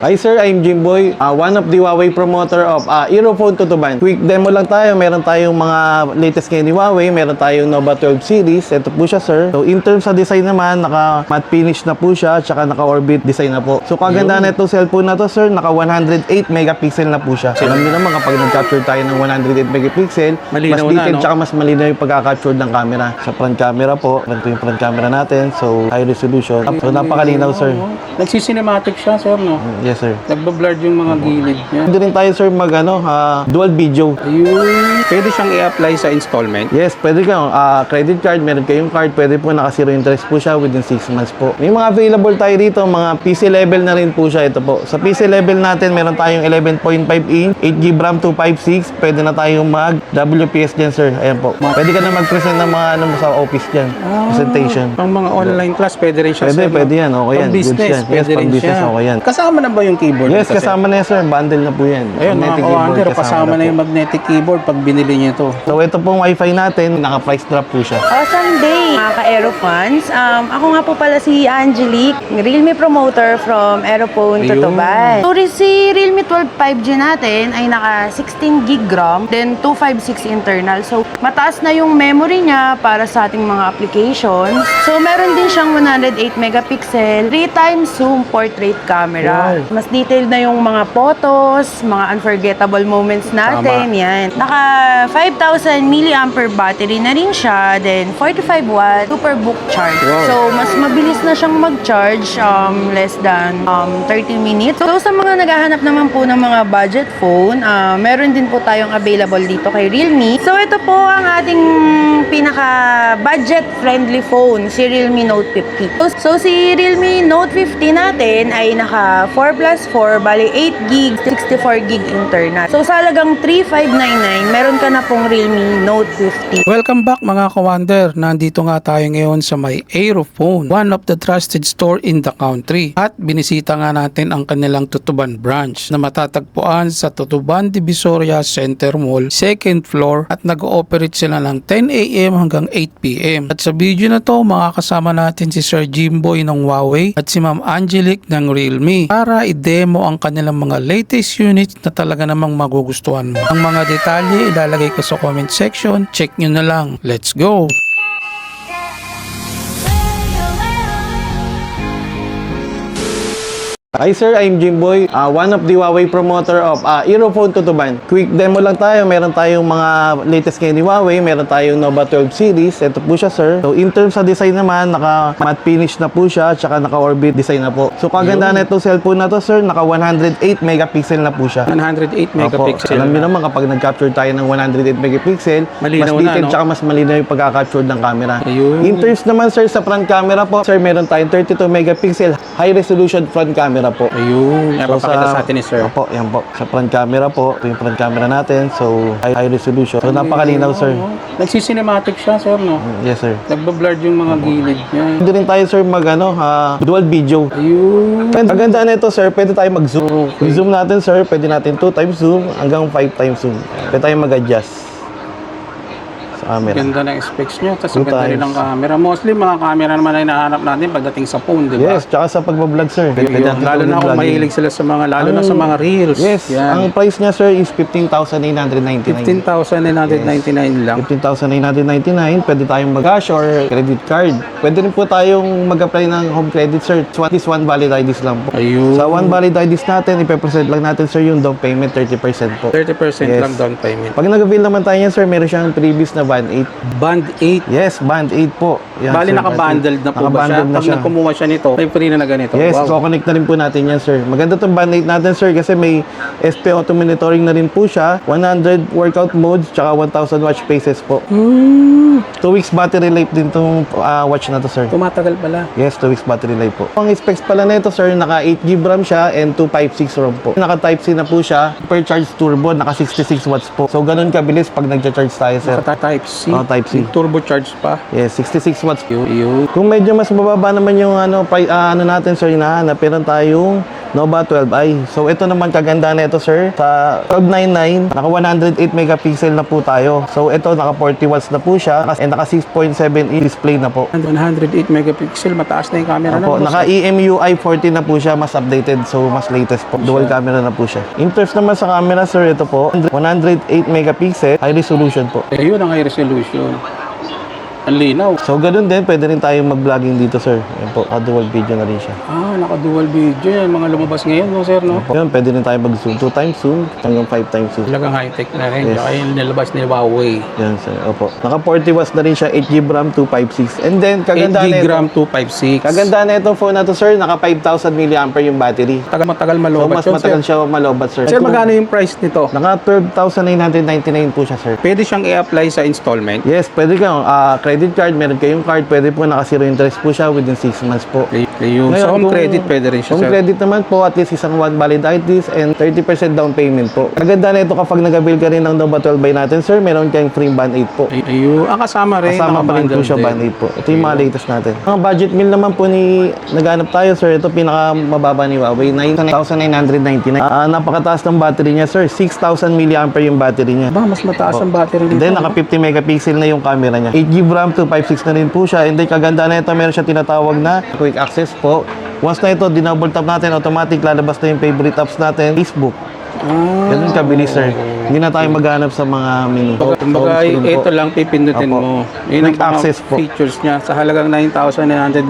Hi sir, I'm Jimboy, one of the Huawei promoter of Aerophone Tutuban. Quick demo lang tayo, meron tayong mga latest ngayon ni Huawei, meron tayong Nova 12 series, ito po siya sir. So in terms sa design naman, naka matte finish na po siya, tsaka naka orbit design na po. So kaganda na itong cellphone na to sir, naka 108 megapixel na po siya. So, alam niyo naman kapag nag-capture tayo ng 108 megapixel, Malinaw mas detailed na, no? tsaka mas malinaw yung pagka-capture ng camera. Sa front camera po, ito yung front camera natin, so high resolution. So napakalinaw sir. Nagsisinematic siya, sir, no? Yes sir. Nagbablurred yung mga gilid niya. Pwede rin tayo sir mag dual video. Ayun. Pwede siyang i-apply sa installment. Yes, pwede kang credit card, meron kayong card, pwede po naka zero interest po siya within 6 months po. May mga available tayo dito, mga PC level na rin po siya. Ito po. Sa PC level natin, meron tayong 11.5 inch, 8GB RAM 256, pwede na tayong mag WPS dyan sir. Ayan po. Pwede ka na mag-present ng mga ano sa office dyan. Presentation. Pang mga online class, pwede rin siya, Pwede, sir, no? pwede yan. Okay yan. Pang Goods business, yan. pwede Yes, rin pang business, siya. okay yan. Kasama na ba yung keyboard? Yes, Kasi kasama na yan sir. Bundle na po yan. ayun, mga Magnetic kawander, keyboard, kasama na po. yung magnetic keyboard pag binili niyo ito. So ito pong wifi natin, naka-price drop po siya. Awesome day, mga ka-Aero fans. Ako nga po pala si Angelique, Realme promoter from Aerophone Ayun. Tutuban. So, si Realme 12 5G natin ay naka 16 gig RAM, then 256 internal. So, mataas na yung memory niya para sa ating mga applications. So, meron din siyang 108 megapixel, 3x zoom portrait camera. Wow. Mas detailed na yung mga photos, mga unforgettable moments natin. Yan. Naka 5,000 mAh battery na rin siya, then 45 watt superbook charge. Wow. So, mas mabilis na siyang mag-charge, less than 30 minutes. So, sa mga naghahanap naman po ng mga budget phone, meron din po tayong available dito kay Realme. So, ito po ang ating pinaka-budget friendly phone, si Realme Note 50. So, si Realme Note 50 natin ay naka 4+4, bali 8GB, 64GB internal. So, sa halagang 3,599, meron ka na pong Realme Note 50. Welcome back mga kawander. Nandito nga tayo ngayon sa may Aerophone, one of the trusted store in the country. At binisita nga natin ang kanilang Tutuban branch na matatagpuan sa Tutuban Divisoria Center Mall, 2nd floor, at nag-ooperate sila ng 10 AM hanggang 8 PM. At sa video na to, makakasama natin si Sir Jimboy ng Huawei at si Ma'am Angelique ng Realme para i-demo ang kanilang mga latest units na talaga namang magugustuhan mo. Ang mga detalye ilalagay ko sa comment section. Check nyo na lang. Let's go! Hi sir, I'm Jimboy, one of the Huawei promoter of Aerophone Tutuban. Quick demo lang tayo, meron tayong mga latest ngayon ni Huawei, meron tayong Nova 12 series, ito po siya sir. So in terms sa design naman, naka matte finish na po siya, tsaka naka orbit design na po. So kaganda na itong cellphone na to sir, naka 108 megapixel na po siya. 108 megapixel. Alam niyo naman kapag nag-capture tayo ng 108 megapixel, Malinaw mas na, detailed no? tsaka mas malinaw yung pagka-capture ng camera. Ayun. In terms naman sir sa front camera po, sir meron tayong 32 megapixel high resolution front camera po. Ayun. Papakita sa atin ni Sir. Opo, yan po. Sa front camera po, ito yung front camera natin. So, high resolution. So, napakalinaw sir. Nagsisinematic siya, sir, no? Yes sir. Nagbablurred yung mga gilid niya. Pwede rin tayo sir mag dual video. Ayun. Maganda na ito sir, pwede tayo mag-zoom. Okay. Zoom natin sir, pwede natin 2 times zoom hanggang 5 times zoom. Pwede tayo mag-adjust sa camera. Ganda ng specs niya. Tapos 2 ang ganda rin times. ng camera. Mostly mga camera naman ay nahanap natin pagdating sa phone, di ba? Yes, tsaka sa pagbablog sir. Yun, natin lalo na kung vlogging. mahilig sila sa mga, lalo na sa mga reels. Yes, ang Yan. price niya sir is 15,899. 15,999 lang. 15,999, pwede tayong mag-cash or credit card. Pwede rin po tayong mag-apply ng home credit, sir. This one valid IDs lang po. Ayun. Sa one valid IDs natin, ipe-present lang natin, sir, yung down payment, 30% po. 30% Yes. lang down payment. Pag nag-avail naman tayo yan, sir, meron siyang previous na band 8. Band 8. Yes, band 8 po. Yan, Bali sir, naka-bundled na po ba siya? Naka-bundled na Pag siya. nagkumuha siya nito, may free na ganito. Yes, Wow. connect na rin po natin yan, sir. Maganda tong band 8 natin, sir, kasi may SP auto monitoring na rin po siya. 100 workout modes, tsaka 1,000 watch paces po. 2 weeks battery life din tong watch na to, sir. Tumatagal pala. Yes, 2 weeks battery life po. Ang specs pala na ito, sir, naka 8GB RAM siya and 256 ROM po. Naka Type-C na po siya. Supercharged turbo, naka 66 watts po. So, ganun kabilis pag nagcha-charge tayo, sir. Type-C. Oh, Type-C. Turbocharge pa. Yes, 66 watts. Yun. Kung medyo mas mababa naman yung ano natin, sir, hinahanap, meron tayong Nova 12i. So ito naman kaganda na ito, sir. Sa 1299, naka 108 megapixel na po tayo. So ito naka 40 watts na po siya and naka 6.7 inch display na po. 108 megapixel, mataas na yung camera na. Opo, naka EMUI 14 na po siya, mas updated, so mas latest po. Dual camera na po siya. In terms naman sa camera, sir, ito po 108 megapixel, high resolution po. Ayun ang high resolution. Ang linaw. So ganun din, pwede rin tayo mag-vlogging dito, sir. Yan po, dual video na rin siya. Naka-dual video yan. Mga lumabas ngayon, no, sir, no? Yan, pwede rin tayo mag-zoom. 2 times zoom, hanggang 5 times zoom. Talagang high-tech na rin. Yes. Kaya yung nilabas ni Huawei. Yan, sir. Opo. Naka 40 watts na rin siya, 8GB RAM, 256. And then, 8 kaganda na gig ito. RAM 256. Kaganda na itong phone na to, sir. Naka 5,000 mAh yung battery. Matagal So, malobat mas yun, matagal sir. siya malobat, sir. Sir, magkano yung price nito? Naka 12,999 po siya, sir. Pwede siyang i-apply sa installment. Yes, pwede kang credit card, meron kayong card, pwede po naka zero interest po siya within 6 months po. Yung Ngayon, sa home kung- credit, pwede rin siya, Home sir. credit naman po, at least isang one valid IDs and 30% down payment po. Maganda na ito kapag nag-avail ka rin ng Nova 12 by natin, sir, meron kayong free band 8 po. Ayun. Kasama rin. Kasama pa rin po nakabundle siya din. band 8 po. Ito yung mga latest natin. Ang budget meal naman po ni naghanap tayo, sir, ito pinaka mababa ni Huawei, 9,999. Napakataas ng battery niya, sir. 6,000 mAh yung battery niya. Ba, mas mataas ang battery And nito. then, naka 50 megapixel na yung camera niya. 8GB RAM, 256 na rin po siya. And then, kaganda na ito, meron siya tinatawag na quick access po. Once na ito, dinouble tap natin, automatic lalabas na yung favorite apps natin. Facebook. Ganun kabilis, sir. Hindi na tayo maghanap sa mga menu. Kumbaga, Home screen po. ito lang pipindutin Opo. mo. Yun ang Quick access mga po. features niya sa halagang 9,999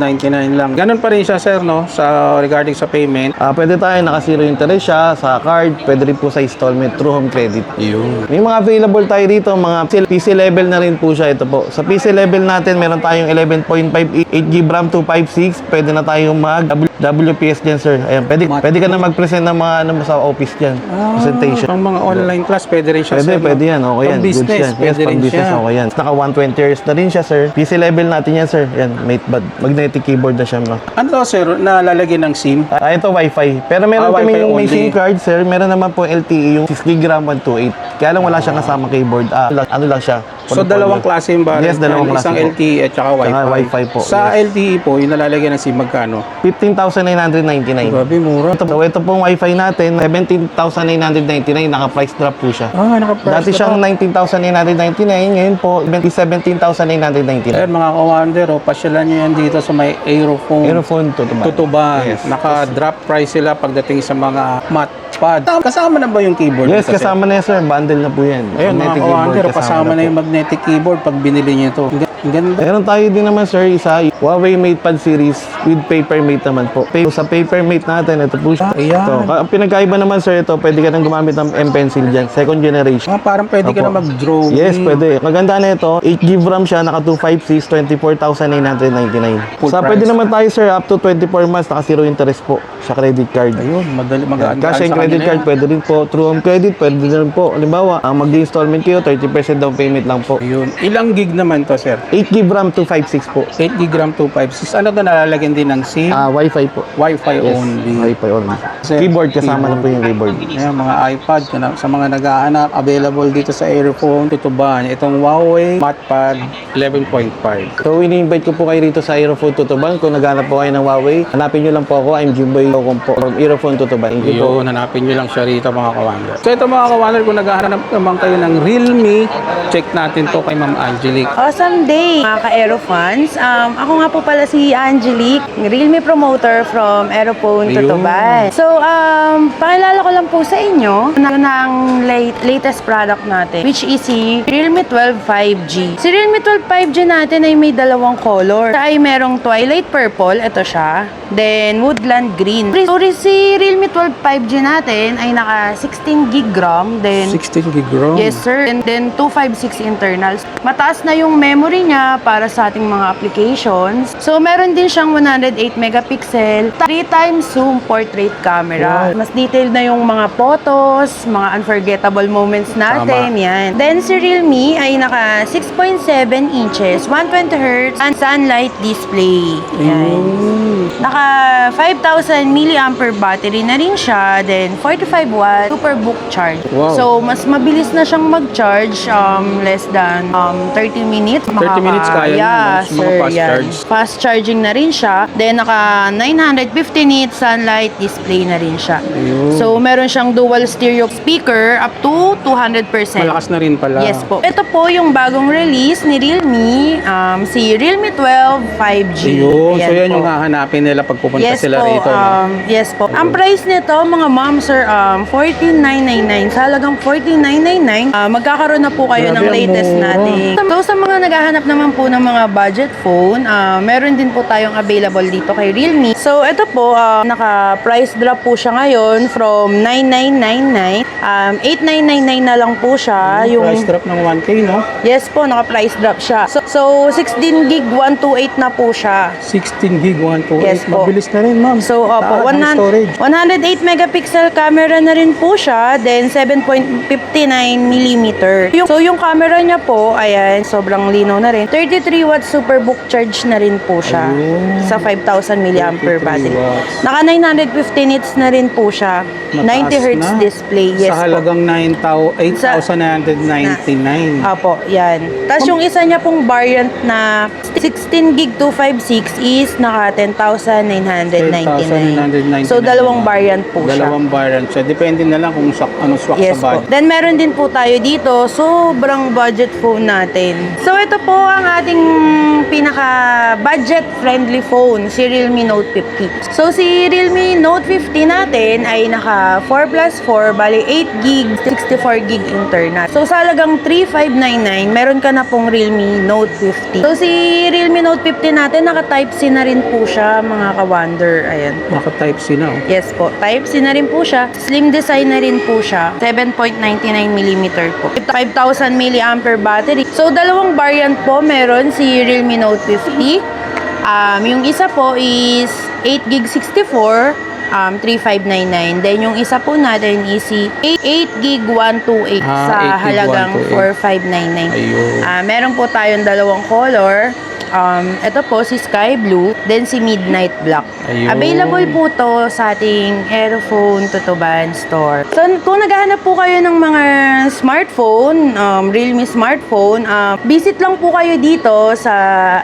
lang. Ganun pa rin siya, sir, no? Sa regarding sa payment. Pwede tayo naka-zero interest siya sa card. Pwede rin po sa installment through home credit. Yun. May mga available tayo rito, mga PC level na rin po siya. Ito po. Sa PC level natin, meron tayong 11.5 8GB RAM 256. Pwede na tayong mag WPS dyan, sir. Ayan, pwede ka na mag-present ng mga ano mo sa office dyan. Presentation. Pang mga online class, pwede rin siya, Pwede, sir. no? pwede yan. Okay yan. Pang Goods business, yan. pwede Yes, rin pang business. siya. Okay yan. Naka 120 years na rin siya, sir. PC level natin yan, sir. Yan, matebad. Magnetic keyboard na siya. Ano to, sir? Nalalagyan ng SIM? Ito, Wi-Fi. Pero meron Wi-Fi kami yung may only. SIM card, sir. Meron naman po LTE, yung 6GB RAM 128. Kaya lang wala siyang kasama keyboard. Ano lang siya. So, dalawang klase yung variant. Yes, dalawang klase Isang po. LTE at saka Wi-Fi. Saka Wi-Fi po, Sa yes. LTE po, yung nalalagyan ng SIM, magkano? 15,999. Grabe, mura. So, ito pong Wi-Fi natin, 17,999. Naka-price drop po siya. Naka-price Dati siyang 19,999. Ngayon po, 17,999. Ayun, mga commander, pasyalan nyo yan dito sa may Aerophone. Aerophone to ba? Tutuban. Yes. Naka-drop price sila pagdating sa mga matpad. Kasama na ba yung keyboard? Yes, nito, sir? kasama na yan, sir. Bundle na po yan. Ayun, mga Magnetic commander, keyboard, kasama na yung magnetic keyboard pag binili nyo ito. Ang ganda. Meron tayo din naman, sir, isa Huawei MatePad series with papermate naman po. Sa papermate natin, ito po siya. Ayan. Ito. Ang pinagkaiba naman, sir, ito, pwede ka nang gumamit ng M-Pencil dyan. Second generation. Parang pwede ka Opo. na mag-drawing. Yes, pwede. Maganda na ito. 8GB RAM siya, naka 256, 24,999. Full So, price. pwede naman tayo, sir, up to 24 months, naka zero interest po sa credit card. Ayun, madali magaan. Cash and credit card, pwede rin po. True home credit, pwede rin po. Halimbawa, mag-installment kayo, 30% down payment lang po. Ayun. Ilang gig naman to, sir? 8GB RAM 256 po. 8 gig RAM 256. Ano to, nalalagyan din ng SIM? Wi-Fi po. Wi-Fi Yes, only. Wi-Fi only. Sir, Keyboard, kasama na po yung keyboard. Ayan, mga iPad, sa mga nag-aanap, available dito sa Aerophone, Tutuban. Itong Huawei MatePad 11.5. So, ini-invite ko po kayo rito sa Aerophone Tutuban. Kung naghanap po kayo ng Huawei, hanapin nyo lang po ako. I'm Jimboy Locom po from Aerophone Tutuban. Thank you po. Yun, hanapin nyo lang siya rito, mga kawander. So ito, mga kawander, kung naghahanap naman kayo ng Realme, check natin to kay Ma'am Angelique. Awesome day, mga ka-Aero fans. Ako nga po pala si Angelique, Realme promoter from Aerophone Ayun. Tutuban. So, pakilala ko lang po sa inyo ng latest product natin, which is si Realme 12 5G. Si Realme 12 5G natin ay may dalawang color. Siya ay merong Twilight Purple, ito siya. Then, Woodland Green. So, si Realme 12 5G natin ay naka 16 gig RAM. Then, 16 gig RAM. yes, sir. And then, 256 internals. Mataas na yung memory niya para sa ating mga applications. So, meron din siyang 108 megapixel, 3 times zoom portrait camera. Mas detailed na yung mga photos, mga unforgettable moments natin. Yan. Then, si Realme ay naka 6.7 inches, 120 Hz, and sunlight display. Yan. Naka 5,000 milliampere battery na rin siya. Then 45 watt superbook charge. Wow. So mas mabilis na siyang mag-charge, less than 30 minutes. 30 minutes kaya niya, no? Sa mga fast charge. Fast charging na rin siya. Then naka 950 nits sunlight display na rin siya. Ayun. So meron siyang dual stereo speaker up to 200%. Malakas na rin pala. Yes po. Ito po yung bagong release ni Realme, si Realme 12 5G. Ayun. So Ayan yan po. yung hahanapin nila pag pupunta sila rito. No? Yes po. Ang price nito, mga ma'am, sir, 14,999. Sa halagang 14,999, magkakaroon na po kayo ng Grabe, ang latest mura. natin. So, sa mga naghahanap naman po ng mga budget phone, meron din po tayong available dito kay Realme. So, ito po, naka-price drop po siya ngayon from 9,999. 8,999 na lang po siya. Price drop ng 1K, no? Yes po, naka-price drop siya. So 16 gig 128 na po siya. 16 gig, 128. Yes po. Mabilis na rin, ma'am. So, opo, Taas ng storage. 108 megapixel camera na rin po siya, then 7.59 millimeter. So, yung camera niya po, ayan, sobrang linaw na rin. 33 watt superbook charge na rin po siya Ayun. sa 5,000 milliampere 33 battery. watts. Naka 950 nits na rin po siya. 90 Mataas hertz na. display. Yes Sa po. halagang 8,999. Apo, yan. Tapos yung isa niya pong variant na 16 gig 256 is naka 10,999. 10,999. So, dalawang variant po siya. Dalawang variant siya. Depende na lang kung swak Yes sa po. budget. Then, meron din po tayo dito, sobrang budget phone natin. So, ito po ang ating pinaka-budget friendly phone, si Realme Note 50. So, si Realme Note 50 natin ay naka 4+4, bali 8 gig, 64 gig internal. So, sa halagang 3,599, meron ka na pong Realme Note 50. So, si Realme Note 50 natin, naka-Type-C na rin po siya, mga ka-wonder. Ayan. Naka-Type-C na. Yes po. Type-C na rin po siya. Slim design na rin po siya. 7.99mm po. 5,000 milliampere battery. So, dalawang variant po meron si Realme Note 50. Yung isa po is 8 gig 64. 3,599. Then, yung isa po natin is si 8 gig 128 sa 8 gig halagang 128. 4,599. Ayun. Meron po tayong dalawang color. Ito po si Sky Blue, then si Midnight Black. Ayun. Available po to sa ating Aerophone Tutuban store. So, kung naghahanap po kayo ng mga smartphone, Realme smartphone, visit lang po kayo dito sa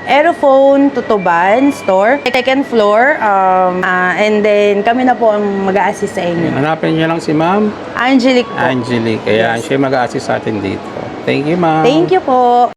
Aerophone Tutuban store, second floor, and then kami na po ang mag-a-assist sa inyo. Hanapin niyo lang si Ma'am Angelic po. Angelique. Kaya siya mag-a-assist sa atin dito. Thank you, Ma'am. Thank you po.